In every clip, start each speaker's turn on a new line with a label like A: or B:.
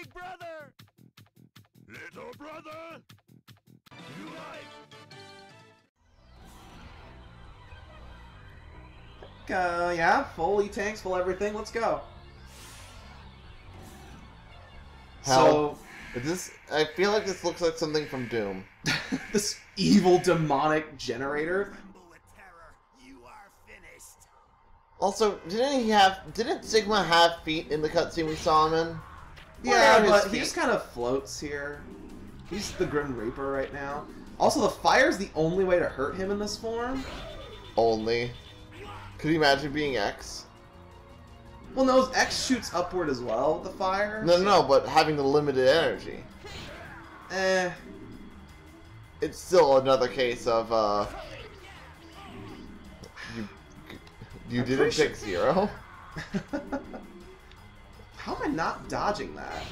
A: big brother! Little brother! Unite!
B: Yeah, full E-tanks, full everything, let's go.
C: Hell, I feel like this looks like something from Doom.
B: This evil demonic generator.
C: Also, didn't Sigma have feet in the cutscene we saw him in?
B: Yeah, but he just kind of floats here. He's the Grim Reaper right now. Also, the fire's the only way to hurt him in this form.
C: Only. Could you imagine being X?
B: Well, no, X shoots upward as well with the fire.
C: No, but having the limited energy. It's still another case of, You didn't pick Zero?
B: How am I not dodging that?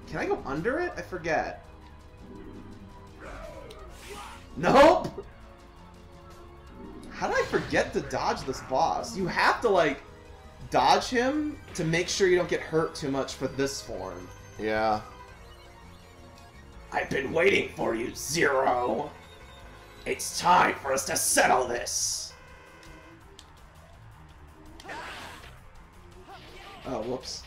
B: Can I go under it? I forget. Nope! How did I forget to dodge this boss? You have to, like, dodge him to make sure you don't get hurt too much for this form.
C: Yeah.
B: I've been waiting for you, Zero! It's time for us to settle this! Oh, whoops.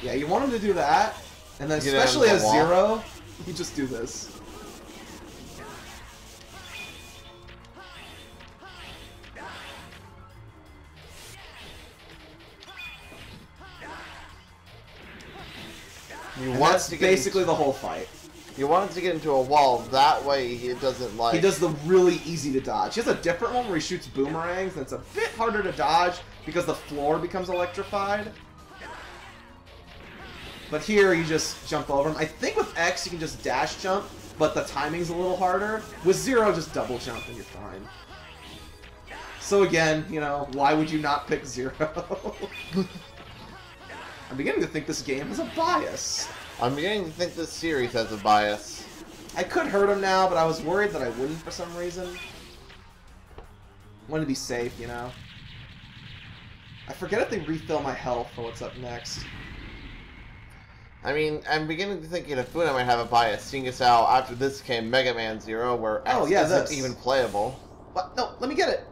B: Yeah, you want him to do that, and then especially as Zero, you just do this. That's basically the whole fight.
C: You want it to get into a wall, that way it doesn't like...
B: He does the really easy to dodge. He has a different one where he shoots boomerangs, and it's a bit harder to dodge because the floor becomes electrified. But here, you just jump over him. I think with X, you can just dash jump, but the timing's a little harder. With Zero, just double jump and you're fine. So again, you know, why would you not pick Zero? I'm beginning to think this game has a bias.
C: I'm beginning to think this series has a bias.
B: I could hurt him now, but I was worried that I wouldn't for some reason. Wanted to be safe, you know. I forget if they refill my health for what's up next.
C: I mean, I'm beginning to think Inafune might have a bias, seeing as how after this came Mega Man Zero, where X isn't even playable.
B: What? No, let me get it.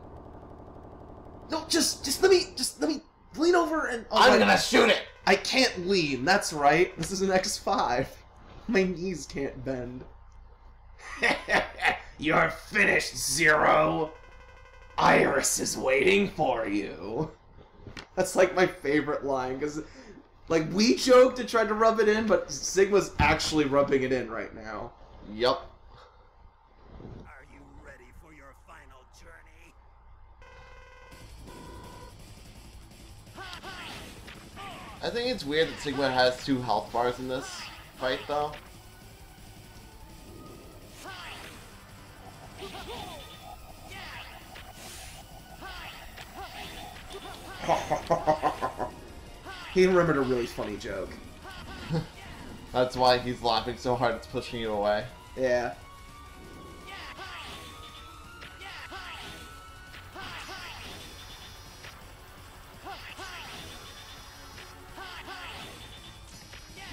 B: No, just let me lean over and... Oh,
C: I'm gonna shoot it!
B: I can't lean, that's right. This is an X5. My knees can't bend. You're finished, Zero! Iris is waiting for you. That's like my favorite line, because like we joked and tried to rub it in, but Sigma's actually rubbing it in right now.
C: Yup.
A: Are you ready for your final journey?
C: I think it's weird that Sigma has 2 health bars in this fight, though.
B: He remembered a really funny joke.
C: That's why he's laughing so hard it's pushing you away.
B: Yeah.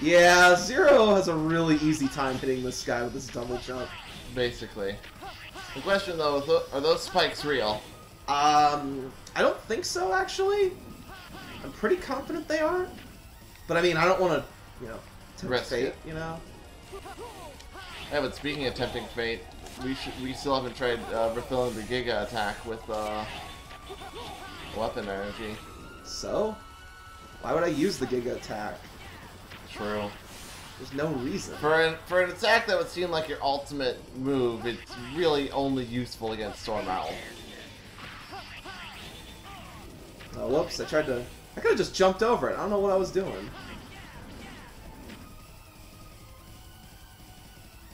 B: Yeah, Zero has a really easy time hitting this guy with his double jump.
C: Basically. The question though, are those spikes real?
B: I don't think so, actually. I'm pretty confident they are. But I mean, I don't want to, you know, tempt fate, you know?
C: Yeah, but speaking of tempting fate, we still haven't tried refilling the Giga attack with weapon energy.
B: So? Why would I use the Giga attack?
C: True.
B: There's no reason.
C: For an attack that would seem like your ultimate move, it's really only useful against Storm Owl.
B: Oh, whoops, I could have just jumped over it. I don't know what I was doing.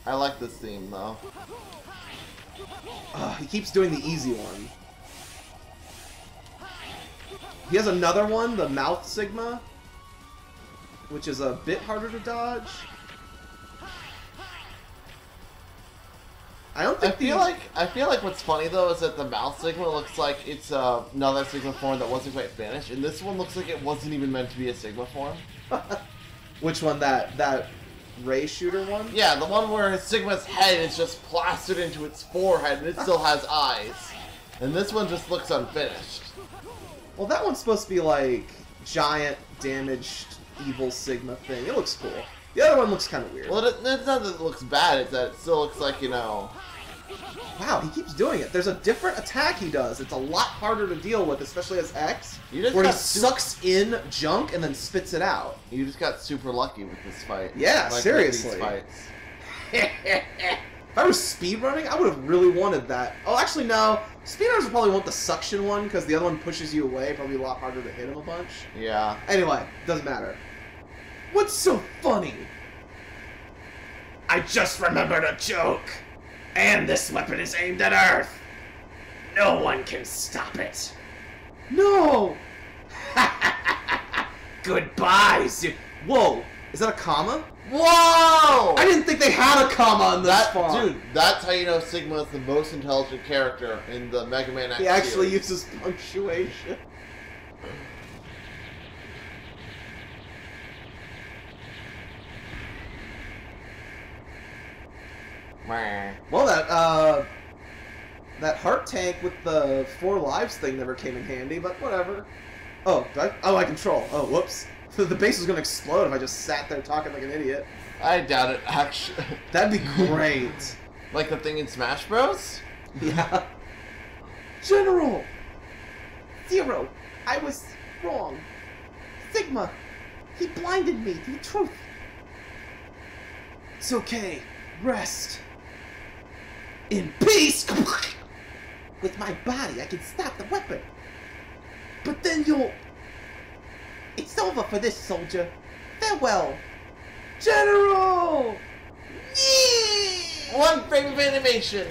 C: I like this theme, though.
B: He keeps doing the easy one. He has another one, the Mouth Sigma, which is a bit harder to dodge. I don't think
C: I feel like what's funny though is that the mouth Sigma looks like it's another Sigma form that wasn't quite finished, and this one looks like it wasn't even meant to be a Sigma form.
B: Which one? That ray shooter one?
C: Yeah, the one where Sigma's head is just plastered into its forehead and it still has eyes. And this one just looks unfinished.
B: Well, that one's supposed to be like giant, damaged, evil Sigma thing. It looks cool. The other one looks kind of weird.
C: Well, it's not that it looks bad, it's that it still looks like, you know...
B: Wow, he keeps doing it. There's a different attack he does. It's a lot harder to deal with, especially as X, where he sucks in junk and then spits it out.
C: You just got super lucky with this fight.
B: Yeah, like seriously. These fights. If I was speedrunning, I would have really wanted that. Oh, actually, no. Speedrunners would probably want the suction one, because the other one pushes you away. Probably a lot harder to hit him a bunch.
C: Yeah.
B: Anyway, doesn't matter. What's so funny?
A: I just remembered a joke. And this weapon is aimed at Earth. No one can stop it.
B: No!
A: Goodbye,
B: Whoa, is that a comma?
C: Whoa!
B: I didn't think they had a comma on this font.
C: Dude, that's how you know Sigma is the most intelligent character in the Megaman X
B: He actually
C: series.
B: uses punctuation. Well, that heart tank with the 4 lives thing never came in handy, but whatever. Oh, I control. Oh, whoops. The base was gonna explode if I just sat there talking like an idiot.
C: I doubt it, actually.
B: That'd be great.
C: Like the thing in Smash Bros?
B: Yeah. General! Zero, I was wrong. Sigma, he blinded me to the truth. It's okay. Rest. In peace! With my body, I can stop the weapon. But then you'll... It's over for this soldier. Farewell. General!
C: Yeah! One frame of animation!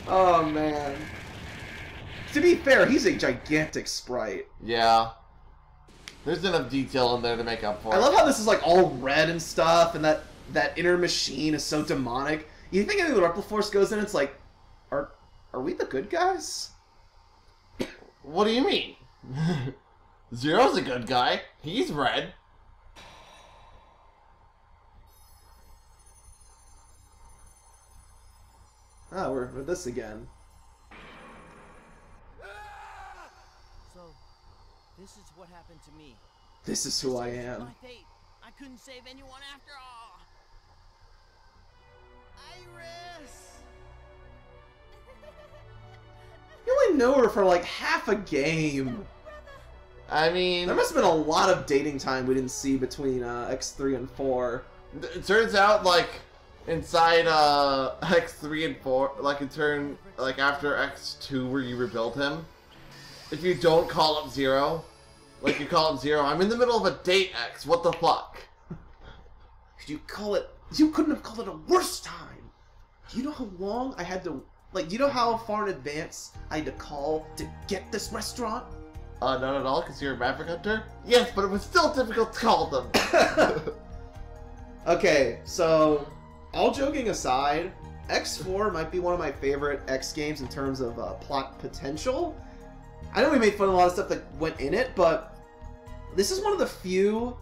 B: Oh, man. To be fair, he's a gigantic sprite.
C: Yeah. There's enough detail in there to make up for it.
B: I love how this is like all red and stuff, and that inner machine is so demonic. You think any of the Repl Force goes in, it's like, are we the good guys?
C: What do you mean? Zero's a good guy. He's red.
B: Oh, we're this again.
D: So, this is what happened to me.
B: This is who I am.
D: My fate. I couldn't save anyone after all. Iris!
B: You only know her for like half a game.
C: I mean...
B: There must have been a lot of dating time we didn't see between X3 and 4.
C: It turns out, like, inside X3 and 4, like, after X2 where you rebuild him, if you don't call up Zero, like you call him Zero, I'm in the middle of a date, X, what the fuck?
B: You couldn't have called it a worse time. Do you know how long I had to, like, do you know how far in advance I had to call to get this restaurant?
C: Not at all, because you're a Maverick Hunter? Yes, but it was still difficult to call them.
B: Okay, so, all joking aside, X4 might be one of my favorite X games in terms of plot potential. I know we made fun of a lot of stuff that went in it, but this is one of the few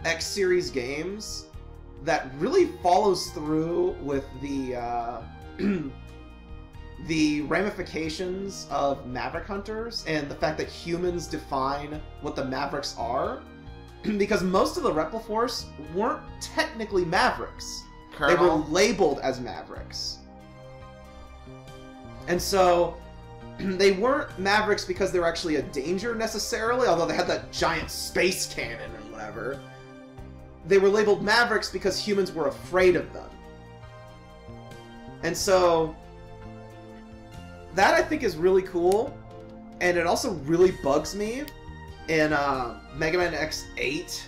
B: X series games that really follows through with the the ramifications of Maverick Hunters and the fact that humans define what the Mavericks are. Because most of the Repl Force weren't technically Mavericks.
C: Colonel.
B: They were labeled as Mavericks. And so, they weren't Mavericks because they were actually a danger necessarily, although they had that giant space cannon or whatever. They were labeled Mavericks because humans were afraid of them. And so, that I think is really cool, and it also really bugs me in Mega Man X8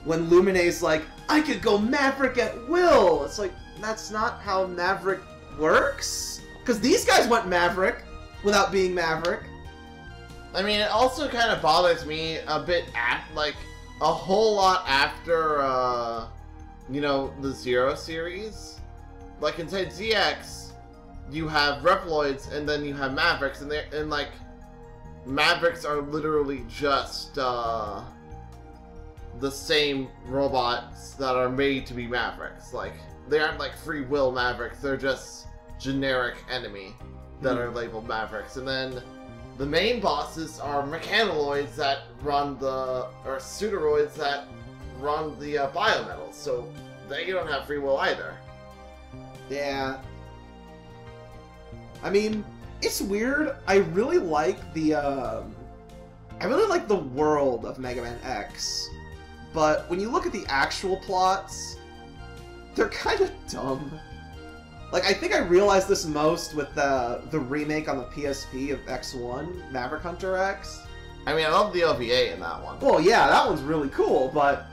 B: when Lumine's like, I could go Maverick at will! It's like, that's not how Maverick works? Because these guys went Maverick without being Maverick.
C: I mean, it also kind of bothers me a bit like, a whole lot after, you know, the Zero series. like inside ZX, you have Reploids and then you have Mavericks, and like Mavericks are literally just the same robots that are made to be Mavericks. Like they aren't like free will Mavericks; they're just generic enemy that are labeled Mavericks. And then the main bosses are mechanaloids that run or pseudoroids that run the biometals. So they don't have free will either.
B: Yeah. I mean, it's weird. I really like the world of Mega Man X, but when you look at the actual plots, they're kind of dumb. Like, I think I realized this most with the remake on the PSP of X1, Maverick Hunter X.
C: I mean, I love the OVA in that one.
B: Well, yeah, that one's really cool, but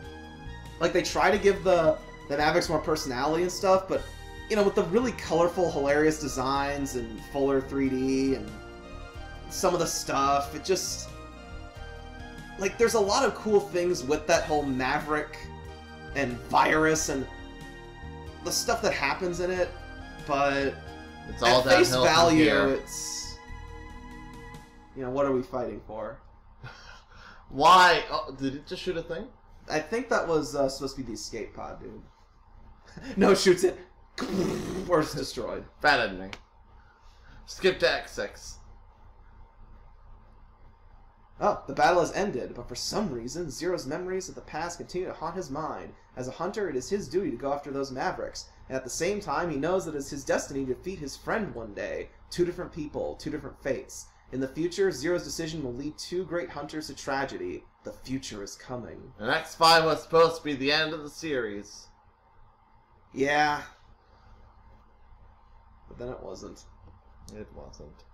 B: like they try to give the Mavericks more personality and stuff, but you know, with the really colorful, hilarious designs and fuller 3D and some of the stuff, it just like there's a lot of cool things with that whole Maverick and virus and the stuff that happens in it, but
C: it's all
B: at face
C: downhill from
B: value,
C: here.
B: it's, you know, what are we fighting for?
C: Why? Oh, did it just shoot a thing?
B: I think that was supposed to be the escape pod, dude. No, it shoots it. Or it's destroyed.
C: Bad ending. Skip to X6.
B: Oh, the battle has ended, but for some reason, Zero's memories of the past continue to haunt his mind. As a hunter, it is his duty to go after those Mavericks, and at the same time, he knows that it is his destiny to defeat his friend one day. 2 different people, 2 different fates. In the future, Zero's decision will lead 2 great hunters to tragedy. The future is coming.
C: And X5 was supposed to be the end of the series.
B: Yeah. But then it wasn't.
C: It wasn't.